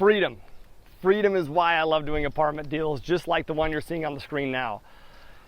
freedom. Freedom is why I love doing apartment deals, just like the one you're seeing on the screen now.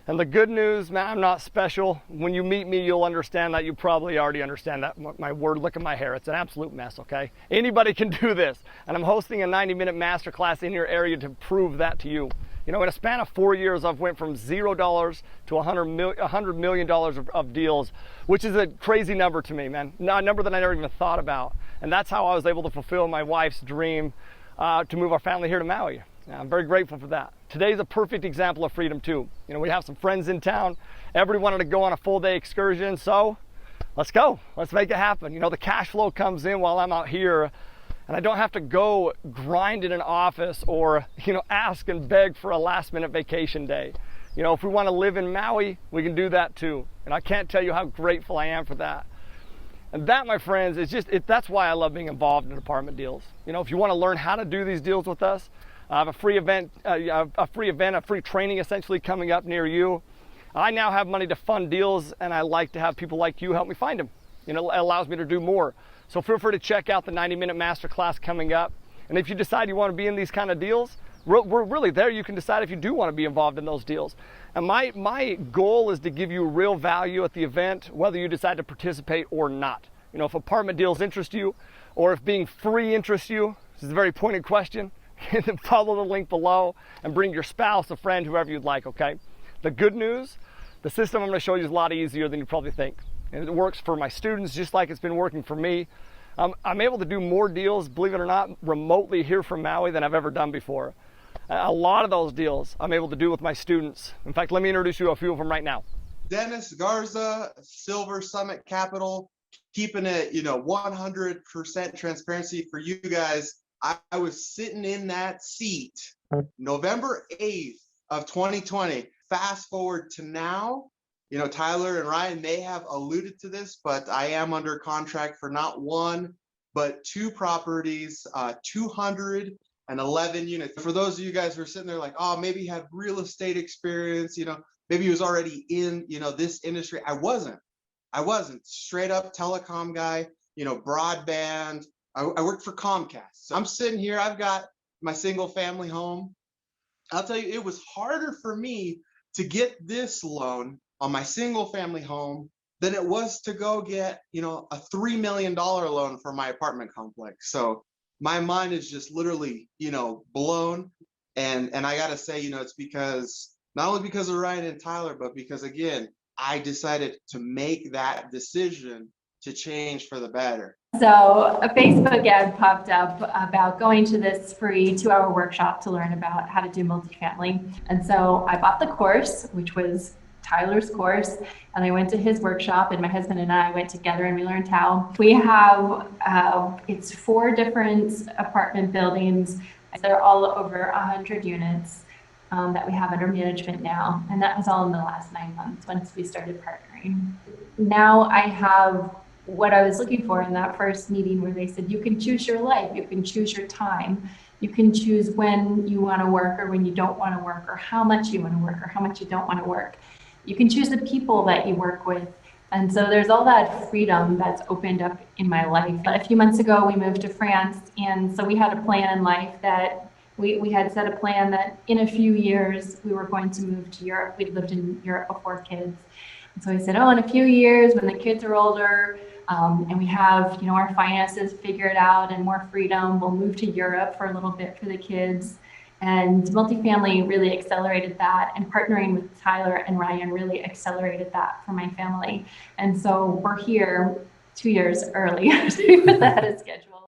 And the good news, man, I'm not special. When you meet me, you'll understand that. You probably already understand that. My word, look at my hair. It's an absolute mess, okay? Anybody can do this. And I'm hosting a 90-minute masterclass in your area to prove that to you. You know, in a span of 4 years, I've went from $0 to $100 million of deals, which is a crazy number to me, man. A number that I never even thought about. And that's how I was able to fulfill my wife's dream to move our family here to Maui. I'm very grateful for that. Today's a perfect example of freedom too. You know, we have some friends in town. Everybody wanted to go on a full day excursion, so let's go. Let's make it happen. You know, the cash flow comes in while I'm out here, and I don't have to go grind in an office or, you know, ask and beg for a last minute vacation day. You know, if we want to live in Maui, we can do that too. And I can't tell you how grateful I am for that. And that, my friends, is that's why I love being involved in apartment deals. You know, if you want to learn how to do these deals with us, I have a free event, a free training essentially coming up near you. I now have money to fund deals, and I like to have people like you help me find them. You know, it allows me to do more. So feel free to check out the 90-minute masterclass coming up. And if you decide you want to be in these kind of deals, we're really there. You can decide if you do want to be involved in those deals. And my goal is to give you real value at the event, whether you decide to participate or not. You know, if apartment deals interest you, or if being free interests you, this is a very pointed question. Then follow the link below and bring your spouse, a friend, whoever you'd like, okay? The good news, the system I'm going to show you is a lot easier than you probably think. And it works for my students just like it's been working for me. I'm able to do more deals, believe it or not, remotely here from Maui than I've ever done before. A lot of those deals I'm able to do with my students. In fact, let me introduce you to a few of them right now. Dennis Garza, Silver Summit Capital, keeping it, 100% transparency for you guys. I was sitting in that seat November 8th of 2020. Fast forward to now, Tyler and Ryan, they have alluded to this, but I am under contract for not one, but two properties, 211 units. For those of you guys who are sitting there like, oh, maybe you have real estate experience, maybe he was already in, this industry. I wasn't straight up telecom guy, broadband. I worked for Comcast. So I'm sitting here, I've got my single family home. I'll tell you, it was harder for me to get this loan on my single family home than it was to go get, a $3 million loan for my apartment complex. So my mind is just literally, blown. And I got to say, it's because, not only because of Ryan and Tyler, but because, again, I decided to make that decision to change for the better. So a Facebook ad popped up about going to this free 2-hour workshop to learn about how to do multifamily. And so I bought the course, which was Tyler's course, and I went to his workshop, and my husband and I went together and we learned how. We have, it's 4 different apartment buildings. They're all over 100 units that we have under management now. And that was all in the last 9 months once we started partnering. Now I have what I was looking for in that first meeting, where they said, you can choose your life, you can choose your time, you can choose when you want to work or when you don't want to work, or how much you want to work or how much you don't want to work. You can choose the people that you work with. And so there's all that freedom that's opened up in my life. A few months ago, we moved to France. And so we had a plan in life that we had set a plan that in a few years, we were going to move to Europe. We'd lived in Europe before kids. And so we said, in a few years when the kids are older, and we have, our finances figured out and more freedom, we'll move to Europe for a little bit for the kids. And multifamily really accelerated that, and partnering with Tyler and Ryan really accelerated that for my family. And so we're here 2 years early, ahead of schedule.